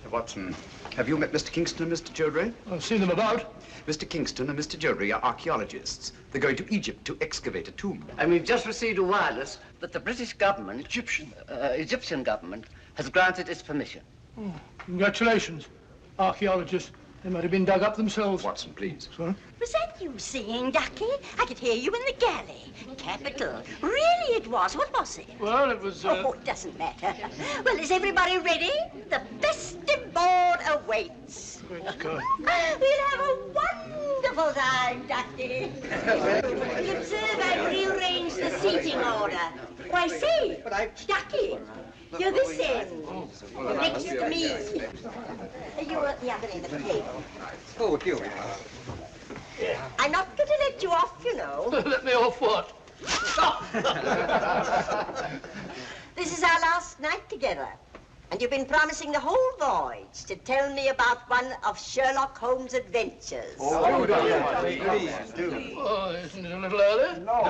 Watson, have you met Mr. Kingston and Mr. Jodry? I've seen them about. Mr. Kingston and Mr. Jodry are archaeologists. They're going to Egypt to excavate a tomb. And we've just received a wireless that the British government, Egyptian government, has granted its permission. Oh, congratulations, archaeologists. They might have been dug up themselves. Watson, please. Sorry? Was that you singing, Ducky? I could hear you in the galley. Capital. Really it was. What was it? Well, it was... Oh, it doesn't matter. Well, is everybody ready? The festive board awaits. We'll have a wonderful time, Ducky. You observe I rearranged the seating order. Why, see, Ducky, you're this end. You're next to me. You're at the other end of the table. Oh, here we are. I'm not going to let you off, you know. Let me off what? This is our last night together. And you've been promising the whole voyage to tell me about one of Sherlock Holmes' adventures. Oh, please do. Oh, isn't it a little early? No.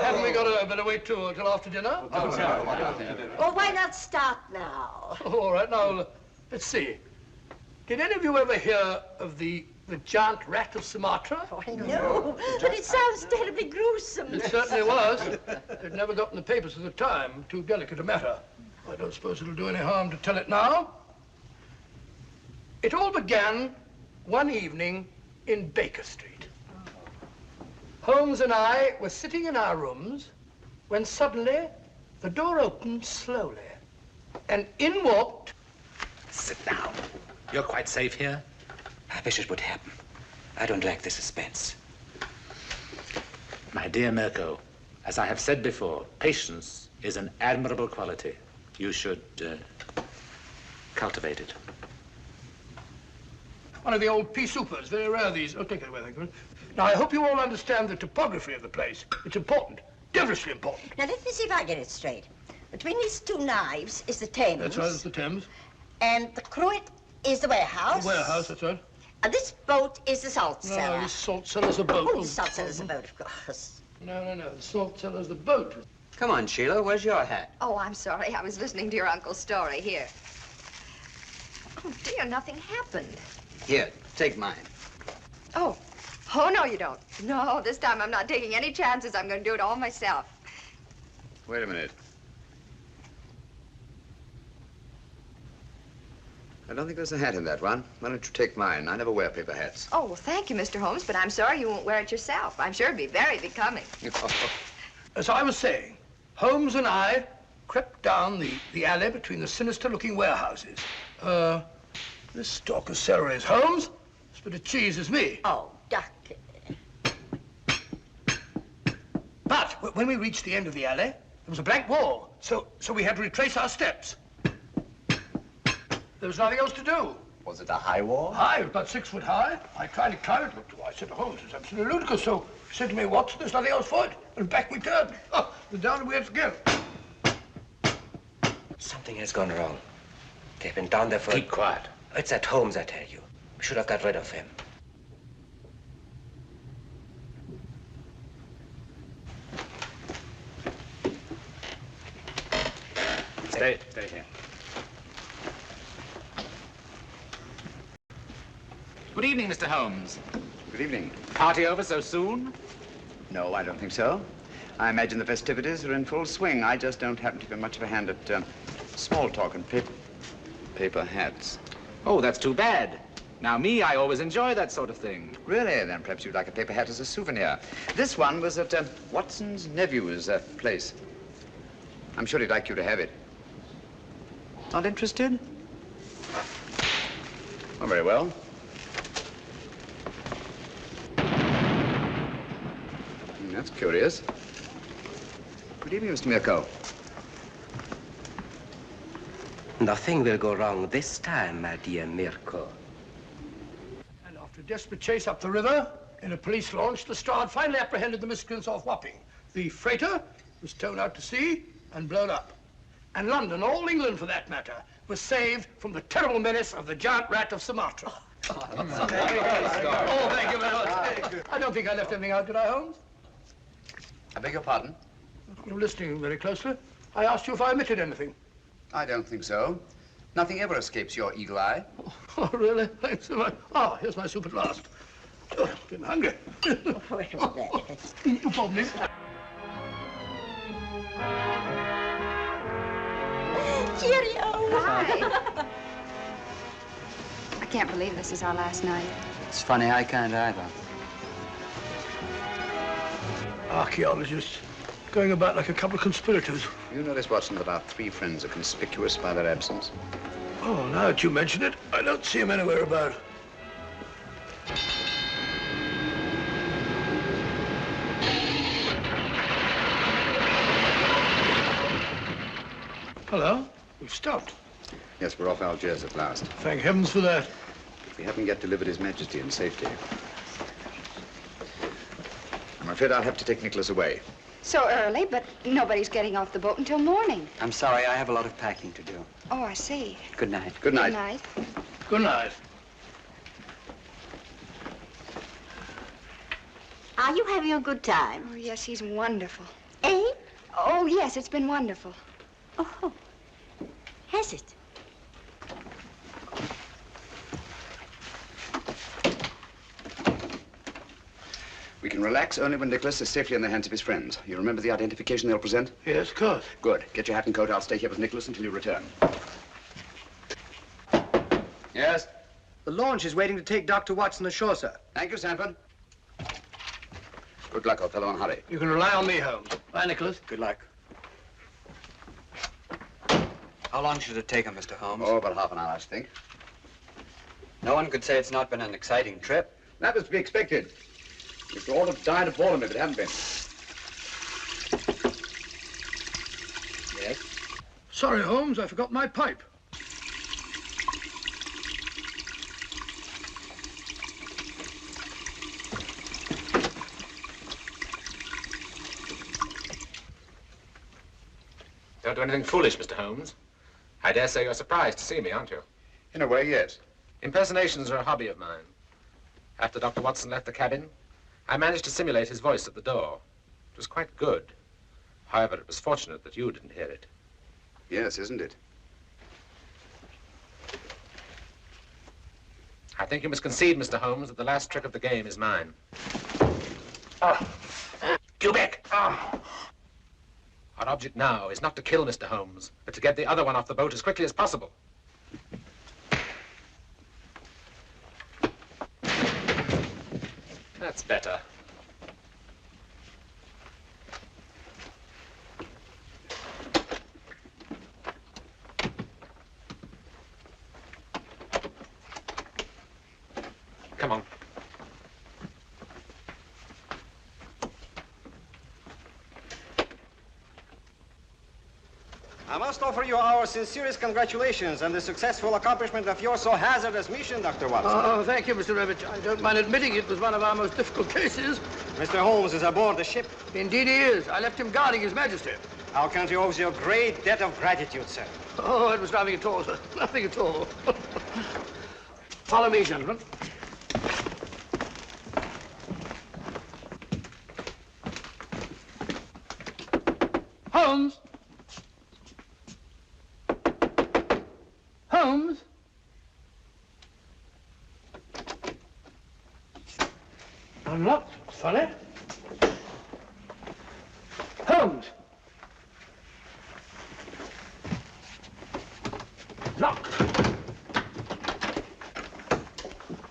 Haven't we got a better wait till after dinner? Well, why not start now? All right, now, let's see. Did any of you ever hear of the giant rat of Sumatra? Oh, no, but it sounds terribly gruesome. It certainly was. It never got in the papers at the time. Too delicate a matter. I don't suppose it'll do any harm to tell it now. It all began one evening in Baker Street. Holmes and I were sitting in our rooms when suddenly the door opened slowly and in walked... Sit down. You're quite safe here? I wish it would happen. I don't like the suspense. My dear Mirko, as I have said before, patience is an admirable quality. You should cultivate it. One of the old pea soupers, very rare these. Oh, take it away, thank you. Now, I hope you all understand the topography of the place. It's important, devilishly important. Now, let me see if I get it straight. Between these two knives is the Thames. That's right, it's the Thames. And the cruet is the warehouse. The warehouse, that's right. And this boat is the salt cellar. No, the salt cellar's a boat. Oh, the salt cellar's a boat, of course. No. The salt cellar's the boat. Come on, Sheila, where's your hat? Oh, I'm sorry. I was listening to your uncle's story. Here. Oh, dear, nothing happened. Here, take mine. Oh, no, you don't. No, this time I'm not taking any chances. I'm going to do it all myself. Wait a minute. I don't think there's a hat in that one. Why don't you take mine? I never wear paper hats. Oh, well, thank you, Mr. Holmes, but I'm sorry you won't wear it yourself. I'm sure it'd be very becoming. As I was saying, Holmes and I crept down the alley between the sinister-looking warehouses. This stalk of celery is Holmes. This bit of cheese is me. Oh, Ducky. But when we reached the end of the alley, there was a blank wall, so we had to retrace our steps. There was nothing else to do. Was it a high wall? High, it was about 6 foot high. I tried to climb it, but I said to Holmes, it's absolutely ludicrous. So he said to me, Watson, there's nothing else for it. And back we turned. Oh, and down we had to go. Something has gone wrong. They've been down there for... Keep quiet. It's at Holmes, I tell you. We should have got rid of him. Stay here. Good evening, Mr. Holmes. Good evening. Party over so soon? No, I don't think so. I imagine the festivities are in full swing. I just don't happen to be much of a hand at small talk and paper hats. Oh, that's too bad. Now, me, I always enjoy that sort of thing. Really? Then perhaps you'd like a paper hat as a souvenir. This one was at Watson's nephew's place. I'm sure he'd like you to have it. Not interested? Oh, very well. That's curious. Good evening, Mr. Mirko. Nothing will go wrong this time, my dear Mirko. And after a desperate chase up the river in a police launch, the Strand finally apprehended the miscreants off Wapping. The freighter was towed out to sea and blown up. And London, all England for that matter, was saved from the terrible menace of the giant rat of Sumatra. Oh, thank you very much. I don't think I left anything out, did I, Holmes? I beg your pardon? You're listening very closely. I asked you if I omitted anything. I don't think so. Nothing ever escapes your eagle eye. Oh, really? Thanks so much. Ah, here's my soup at last. Oh, getting hungry. Pardon me. Cheerio. Hi. I can't believe this is our last night. It's funny, I can't either. Archaeologists going about like a couple of conspirators. You notice, Watson, that our 3 friends are conspicuous by their absence? Oh, now that you mention it, I don't see them anywhere about. Hello. We've stopped. Yes, we're off Algiers at last. Thank heavens for that. We haven't yet delivered His Majesty in safety. I'm afraid I'll have to take Nicholas away. So early, but nobody's getting off the boat until morning. I'm sorry, I have a lot of packing to do. Oh, I see. Good night. Good night. Good night. Good night. Are you having a good time? Oh, yes, he's wonderful. Eh? Oh, yes, it's been wonderful. Oh, has it? We can relax only when Nicholas is safely in the hands of his friends. You remember the identification they'll present? Yes, of course. Good. Get your hat and coat. I'll stay here with Nicholas until you return. Yes? The launch is waiting to take Dr. Watson ashore, sir. Thank you, Sanford. Good luck, old fellow, and hurry. You can rely on me, Holmes. Bye, Nicholas. Good luck. How long should it take him, Mr. Holmes? Oh, about half an hour, I should think. No one could say it's not been an exciting trip. That was to be expected. We could all have died of boredom if it hadn't been. Yes? Sorry, Holmes, I forgot my pipe. Don't do anything foolish, Mr. Holmes. I dare say you're surprised to see me, aren't you? In a way, yes. Impersonations are a hobby of mine. After Dr. Watson left the cabin, I managed to simulate his voice at the door. It was quite good. However, it was fortunate that you didn't hear it. Yes, isn't it? I think you must concede, Mr. Holmes, that the last trick of the game is mine. Cubic! Our object now is not to kill Mr. Holmes, but to get the other one off the boat as quickly as possible. That's better. Come on. I must offer you our sincerest congratulations on the successful accomplishment of your so hazardous mission, Dr. Watson. Oh, thank you, Mr. Revich. I don't mind admitting it was one of our most difficult cases. Mr. Holmes is aboard the ship. Indeed he is. I left him guarding His Majesty. Our country owes you a great debt of gratitude, sir. Oh, it was nothing at all, sir. Nothing at all. Follow me, gentlemen. Holmes! Holmes? Unlocked. Funny. Holmes! Locked.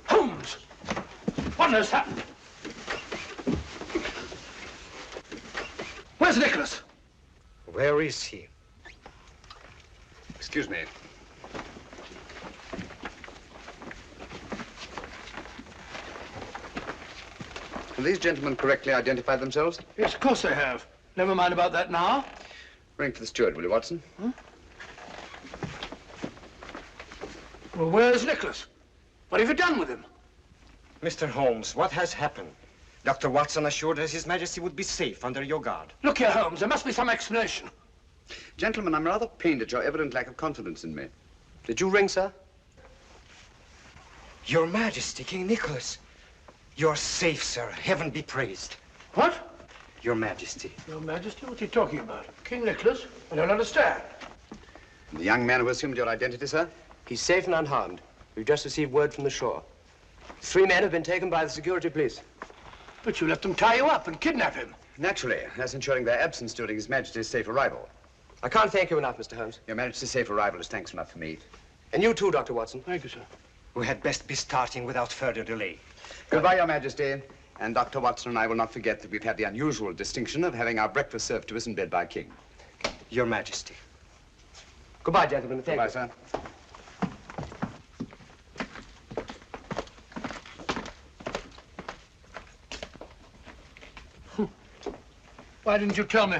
Holmes! What has happened? Where's Nicholas? Where is he? Excuse me. Have these gentlemen correctly identified themselves? Yes, of course they have. Never mind about that now. Ring for the steward, will you, Watson? Well, where's Nicholas? What have you done with him? Mr. Holmes, what has happened? Dr. Watson assured us His Majesty would be safe under your guard. Look here, Holmes, there must be some explanation. Gentlemen, I'm rather pained at your evident lack of confidence in me. Did you ring, sir? Your Majesty, King Nicholas. You're safe, sir. Heaven be praised. What? Your Majesty. Your Majesty? What are you talking about? King Nicholas? I don't understand. And the young man who assumed your identity, sir? He's safe and unharmed. We've just received word from the shore. 3 men have been taken by the security police. But you left them tie you up and kidnap him. Naturally, that's ensuring their absence during His Majesty's safe arrival. I can't thank you enough, Mr. Holmes. Your Majesty's safe arrival is thanks enough for me. And you too, Dr. Watson. Thank you, sir. We had best be starting without further delay. Goodbye, Your Majesty. And Dr. Watson and I will not forget that we've had the unusual distinction of having our breakfast served to us in bed by a king. Your Majesty. Goodbye, gentlemen. Thank Goodbye, you. sir. Why didn't you tell me?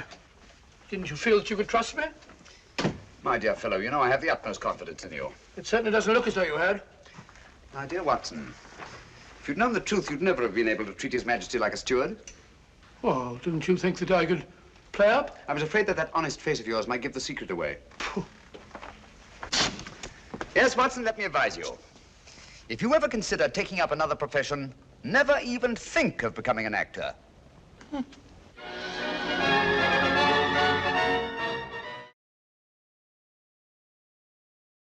Didn't you feel that you could trust me? My dear fellow, you know I have the utmost confidence in you. It certainly doesn't look as though you had. My dear Watson, if you'd known the truth, you'd never have been able to treat His Majesty like a steward. Well, didn't you think that I could play up? I was afraid that that honest face of yours might give the secret away. Yes, Watson, let me advise you. If you ever consider taking up another profession, never even think of becoming an actor.